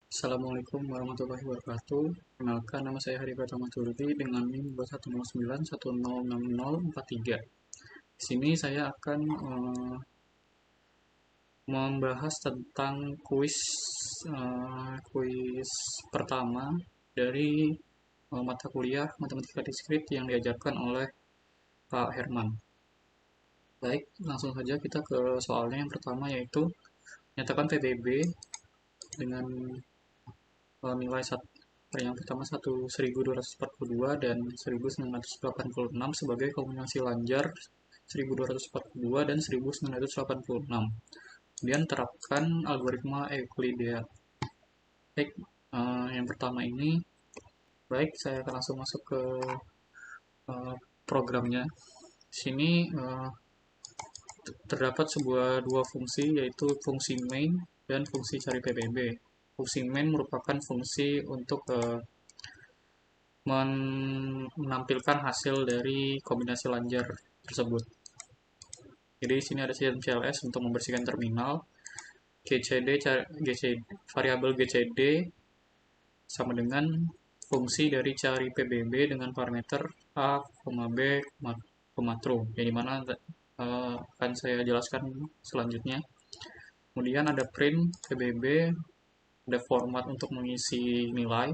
Assalamualaikum warahmatullahi wabarakatuh. Kenalkan, nama saya Hari Pratama Turdi dengan NIM 2109106043. Di sini saya akan membahas tentang kuis pertama dari mata kuliah Matematika Diskrit yang diajarkan oleh Pak Herman. Baik, langsung saja kita ke soalnya yang pertama, yaitu nyatakan PBB dengan nilai yang pertama 1242 dan 1986 sebagai kombinasi lanjar 1242 dan 1986. Kemudian terapkan algoritma Euclidean. Baik, yang pertama ini, baik, saya akan langsung masuk ke programnya. Di sini terdapat dua fungsi, yaitu fungsi main dan fungsi cari PBB. Fungsi main merupakan fungsi untuk menampilkan hasil dari kombinasi lanjar tersebut. Jadi di sini ada sistem CLS untuk membersihkan terminal. Variabel GCD sama dengan fungsi dari cari PBB dengan parameter A, B, true, yang dimana akan saya jelaskan selanjutnya. Kemudian ada print PBB, ada format untuk mengisi nilai,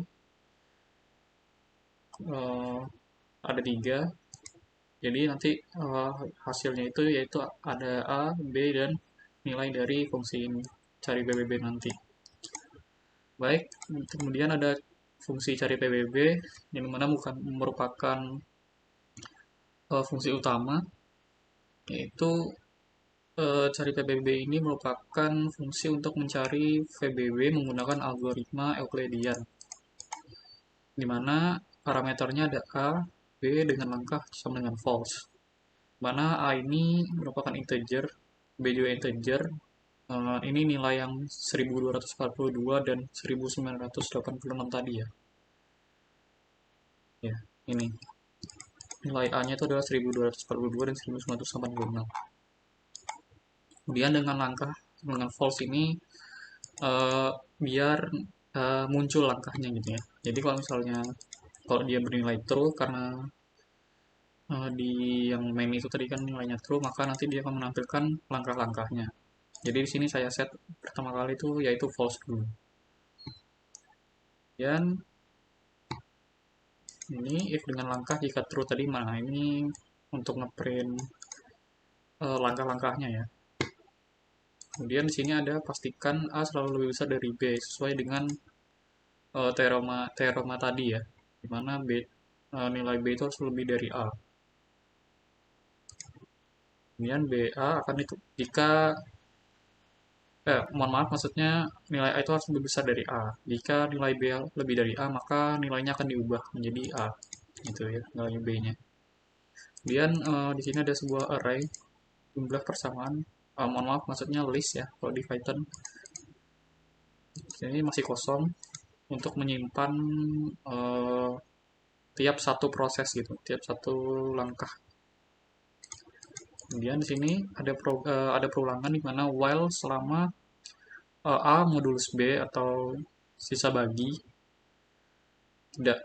ada 3. Jadi nanti hasilnya itu yaitu ada A, B, dan nilai dari fungsi cari PBB nanti. Baik, kemudian ada fungsi cari PBB yang mana merupakan fungsi utama, yaitu cari PBB ini merupakan fungsi untuk mencari VBB menggunakan algoritma Euclidean, di mana parameternya ada A, B dengan langkah sama dengan false. Mana A ini merupakan integer, B juga integer. Ini nilai yang 1242 dan 1986 tadi ya. Ya, ini. Nilai A-nya itu adalah 1242 dan 1986. Kemudian dengan false ini biar muncul langkahnya gitu ya. Jadi kalau dia bernilai true, karena di yang main itu tadi kan nilainya true, maka nanti dia akan menampilkan langkah-langkahnya. Jadi di sini saya set pertama kali itu yaitu false dulu. Dan ini if dengan langkah jika true tadi, mana ini untuk ngeprint langkah-langkahnya ya. Kemudian di sini ada pastikan A selalu lebih besar dari B sesuai dengan teorema tadi ya, dimana nilai B itu harus lebih dari A. Kemudian BA akan itu jika mohon maaf, maksudnya nilai A itu harus lebih besar dari A. Jika nilai B lebih dari A, maka nilainya akan diubah menjadi A, gitu ya, nilai B-nya. Kemudian di sini ada sebuah array jumlah persamaan. Mohon maaf, maksudnya list ya kalau di Python. Ini masih kosong untuk menyimpan tiap satu proses gitu, tiap satu langkah. Kemudian di sini ada perulangan di mana while selama A modulus B atau sisa bagi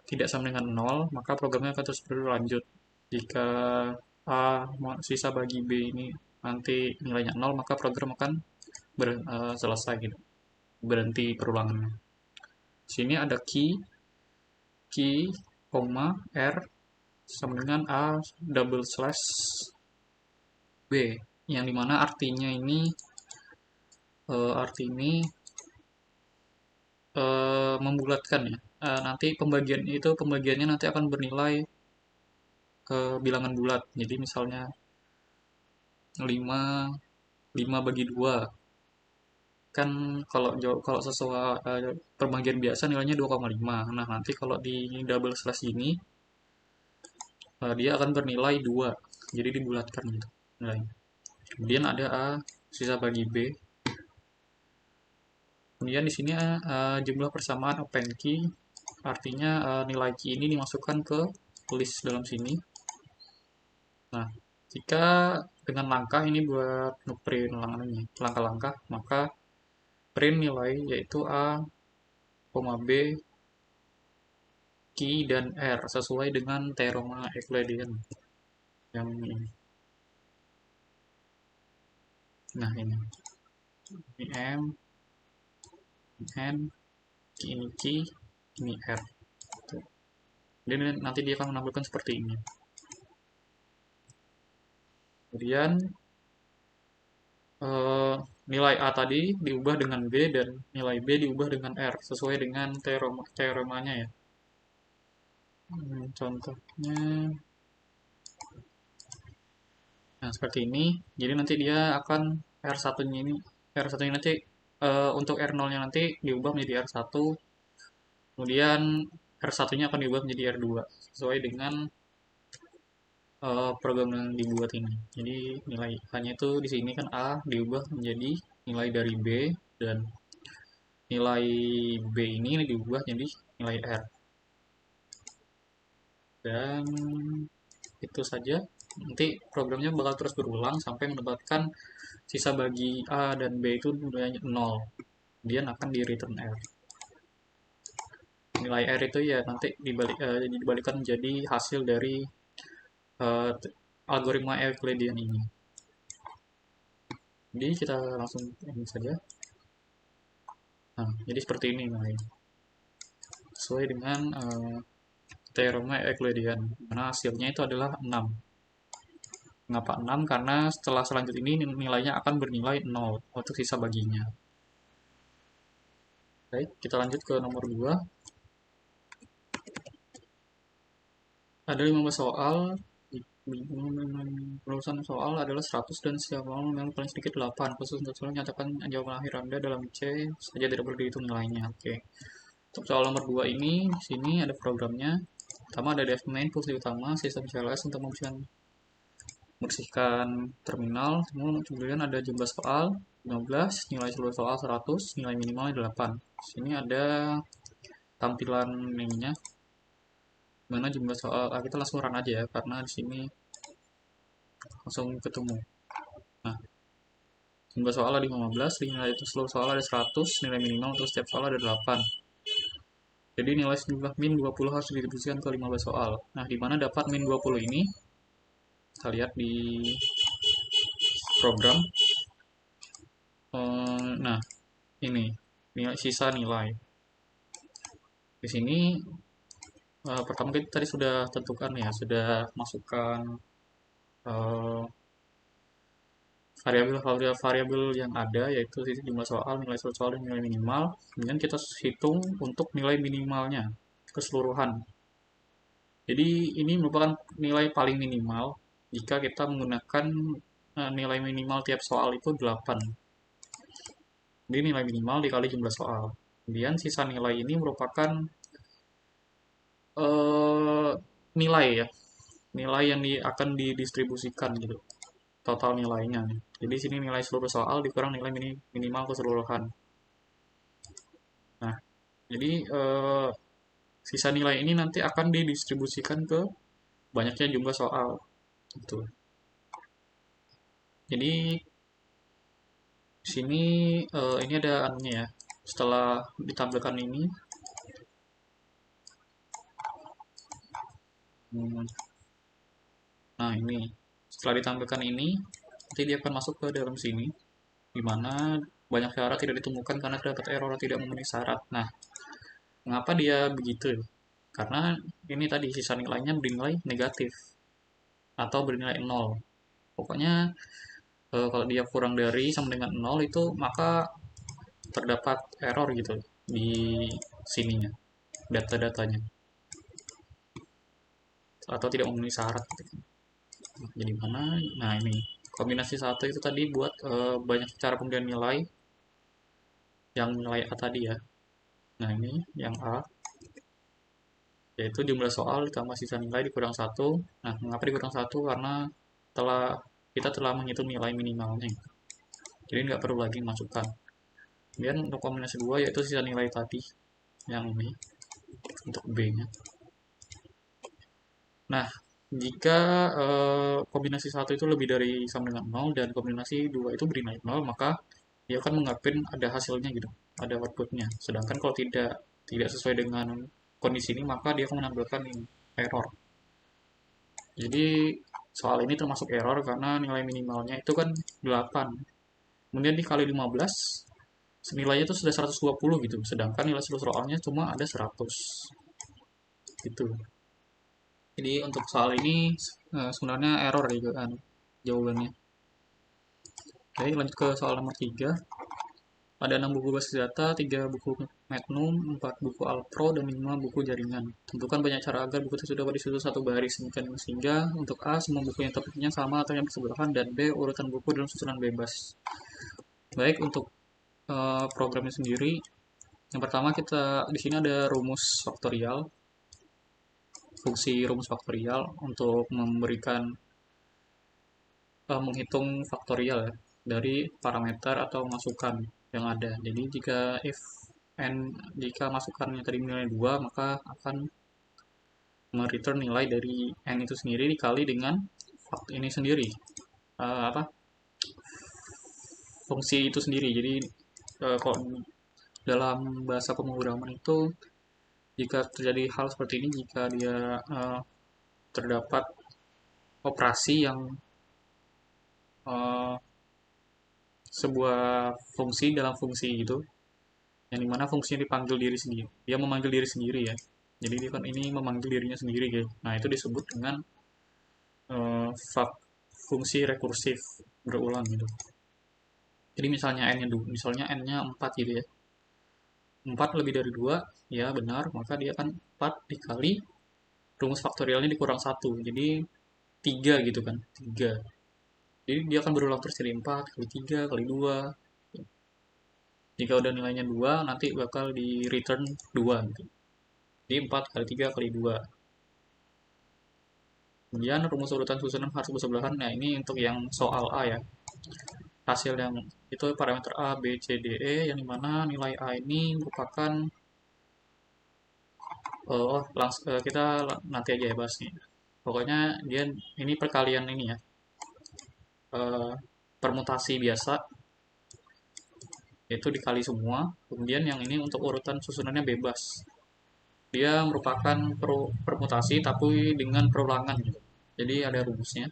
tidak sama dengan 0, maka programnya akan terus berlanjut. Jika A sisa bagi B ini nanti nilainya 0, maka program akan selesai gitu, berhenti perulangannya. Sini ada key, R sama dengan A double slash B, yang dimana artinya ini membulatkan ya. Nanti pembagiannya nanti akan bernilai bilangan bulat. Jadi misalnya 5 bagi 2 kan, kalau sesuai pembagian biasa nilainya 2,5. Nah, nanti kalau di double slash ini dia akan bernilai 2. Jadi dibulatkan gitu nilainya. Kemudian ada A sisa bagi B. Kemudian di sini jumlah persamaan append key, artinya nilai key ini dimasukkan ke list dalam sini. Nah, jika dengan langkah ini buat ngeprint langkah-langkah, maka print nilai yaitu A B, Q, dan R sesuai dengan teorema Euclidean yang ini. Nah ini M, N, ini Q, ini R. Jadi nanti dia akan menampilkan seperti ini. Kemudian nilai A tadi diubah dengan B dan nilai B diubah dengan R sesuai dengan teoremanya ya. Contohnya, nah seperti ini. Jadi nanti dia akan R1-nya ini, R1-nya nanti untuk R0-nya nanti diubah menjadi R1, kemudian R1-nya akan diubah menjadi R2 sesuai dengan program yang dibuat ini. Jadi nilai A-nya itu di sini kan A diubah menjadi nilai dari B dan nilai B ini diubah jadi nilai R. Dan itu saja. Nanti programnya bakal terus berulang sampai mendapatkan sisa bagi A dan B itu nilainya 0. Kemudian akan di return R. Nilai R itu ya nanti dibalikan menjadi hasil dari uh, algoritma Euclidean ini. Jadi kita langsung ini saja. Nah, jadi seperti ini nilainya. Sesuai dengan teorema Euclidean, mana hasilnya itu adalah 6. Mengapa 6? Karena setelah selanjutnya ini nilainya akan bernilai 0 untuk sisa baginya. Baik, kita lanjut ke nomor 2. Ada 15 soal. Penulisan soal adalah 100 dan setiap soal yang paling sedikit 8. Khusus untuk soal nyatakan jawaban akhir Anda dalam C saja tidak perlu dihitung nilainya. Oke. Untuk soal nomor 2 ini, di sini ada programnya. Pertama ada def main, fungsi utama, sistem CLS untuk membersihkan terminal. Kemudian ada jumlah soal 15, nilai seluruh soal 100, nilai minimal 8. Di sini ada tampilan ininya, mana jumlah soal. Kita langsung run aja ya, karena di sini langsung ketemu. Nah, jumlah soal ada 15, nilai itu seluruh soal ada 100, nilai minimal untuk setiap soal ada 8. Jadi nilai sejumlah min 20 harus didistribusikan ke 15 soal. Nah, di mana dapat min 20 ini? Kita lihat di program. Nah, ini sisa nilai. Di sini pertama kita tadi sudah tentukan ya, sudah masukkan variabel yang ada, yaitu jumlah soal, nilai soal, dan nilai minimal. Kemudian kita hitung untuk nilai minimalnya keseluruhan. Jadi ini merupakan nilai paling minimal jika kita menggunakan nilai minimal tiap soal itu 8. Jadi nilai minimal dikali jumlah soal. Kemudian sisa nilai ini merupakan nilai ya, nilai yang akan didistribusikan gitu, total nilainya. Jadi sini nilai seluruh soal dikurang nilai minimal keseluruhan. Nah, jadi sisa nilai ini nanti akan didistribusikan ke banyaknya jumlah soal. Gitu. Jadi sini ini ada anunya ya. Setelah ditampilkan ini, nah ini setelah ditampilkan ini, nanti dia akan masuk ke dalam sini, di mana banyak syarat tidak ditemukan karena terdapat error tidak memenuhi syarat. Nah, mengapa dia begitu? Karena ini tadi sisa nilainya bernilai negatif atau bernilai 0. Pokoknya kalau dia kurang dari sama dengan 0 itu maka terdapat error gitu di sininya, data-datanya, atau tidak memenuhi syarat gitu. Jadi mana? Nah ini kombinasi satu itu tadi buat banyak cara pemberian nilai, yang nilai A tadi ya. Nah ini yang A, yaitu jumlah soal ditambah sisa nilai dikurang 1. Nah, mengapa dikurang 1? Karena kita telah menghitung nilai minimalnya. Jadi nggak perlu lagi masukkan. Kemudian untuk kombinasi 2 yaitu sisa nilai tadi, yang ini, untuk B-nya. Nah, jika kombinasi 1 itu lebih dari sama dengan 0 dan kombinasi 2 itu bernilai 0, maka dia akan mengapin ada hasilnya gitu, ada outputnya. Sedangkan kalau tidak tidak sesuai dengan kondisi ini, maka dia akan menampilkan error. Jadi soal ini termasuk error karena nilai minimalnya itu kan 8. Kemudian dikali 15, nilainya itu sudah 120 gitu. Sedangkan nilai seluruh soalnya cuma ada 100. Gitu. Jadi untuk soal ini sebenarnya error ya kan jawabannya. Oke, lanjut ke soal nomor 3. Ada 6 buku basis data, 3 buku Magnum, 4 buku Alpro, dan 5 buku jaringan. Tentukan banyak cara agar buku tersebut dapat disusun satu baris. Sehingga untuk A, semua buku yang topiknya sama atau yang bersebelahan, dan B, urutan buku dalam susunan bebas. Baik, untuk programnya sendiri, yang pertama kita di sini ada rumus faktorial, fungsi rumus faktorial untuk memberikan menghitung faktorial ya, dari parameter atau masukan yang ada. Jadi jika masukannya tadi nilai 2, maka akan mereturn nilai dari n itu sendiri dikali dengan ini sendiri. Apa? Fungsi itu sendiri. Jadi kalau dalam bahasa pemrograman itu jika terjadi hal seperti ini, jika dia terdapat operasi yang sebuah fungsi dalam fungsi itu, yang dimana fungsinya dipanggil diri sendiri, dia memanggil diri sendiri ya, jadi dia kan ini memanggil dirinya sendiri gitu. Nah itu disebut dengan fungsi rekursif berulang gitu. Jadi misalnya n-nya 4 gitu ya, 4 lebih dari 2 ya benar, maka dia akan 4 dikali rumus faktorialnya dikurang 1, jadi 3 gitu kan, 3. Jadi dia akan berulang terus, jadi 4 kali 3 kali 2. Jika udah nilainya 2, nanti bakal di return 2 gitu. Jadi 4 kali 3 kali 2. Kemudian rumus urutan susunan harus bersebelahan. Nah, ini untuk yang soal A ya. Hasil yang itu parameter A, B, C, D, E, yang dimana nilai A ini merupakan kita nanti aja ya bahas nih. Pokoknya dia ini perkalian ini ya. Permutasi biasa, itu dikali semua. Kemudian yang ini untuk urutan susunannya bebas. Dia merupakan permutasi tapi dengan perulangan gitu. Jadi ada rumusnya,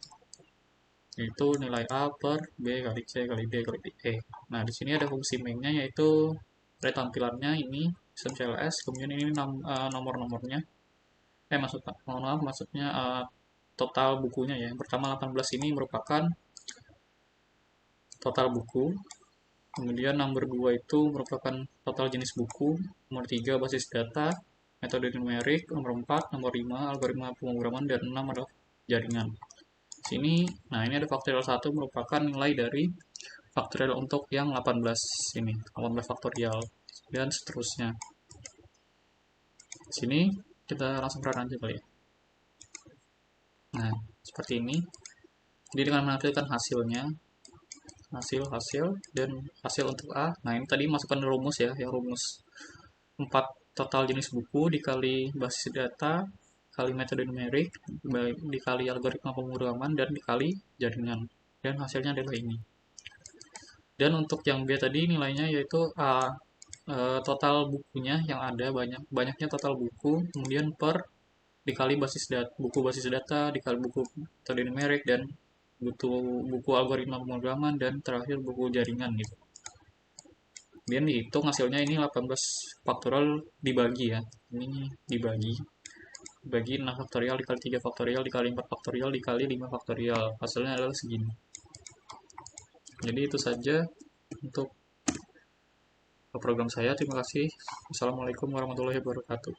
yaitu nilai A per B kali C kali D kali E. Nah, di sini ada fungsi main-nya, yaitu tampilannya ini sistem CLS, kemudian ini nomor-nomornya. Maksudnya total bukunya ya. Yang pertama 18 ini merupakan total buku. Kemudian nomor 2 itu merupakan total jenis buku. Nomor 3 basis data, metode numerik. Nomor 4, nomor 5 algoritma pemrograman, dan 6 adalah jaringan. Sini, nah ini ada faktorial 1 merupakan nilai dari faktorial untuk yang 18 ini, 18 faktorial, dan seterusnya. Sini kita langsung run aja kali ya. Nah, seperti ini. Jadi dengan menampilkan hasilnya, hasil dan hasil untuk A. Nah, ini tadi masukkan rumus ya, yang rumus 4 total jenis buku dikali basis data kali metode numerik dikali algoritma pemrograman dan dikali jaringan, dan hasilnya adalah ini. Dan untuk yang B tadi nilainya yaitu A, total bukunya yang ada, banyaknya total buku, kemudian per dikali buku basis data dikali buku metode numerik dan buku algoritma pemrograman, dan terakhir buku jaringan gitu. Kemudian dihitung hasilnya ini 18 faktorial dibagi ya, ini dibagi 6 faktorial dikali 3 faktorial dikali 4 faktorial dikali 5 faktorial, hasilnya adalah segini. Jadi itu saja untuk program saya. Terima kasih. Assalamualaikum warahmatullahi wabarakatuh.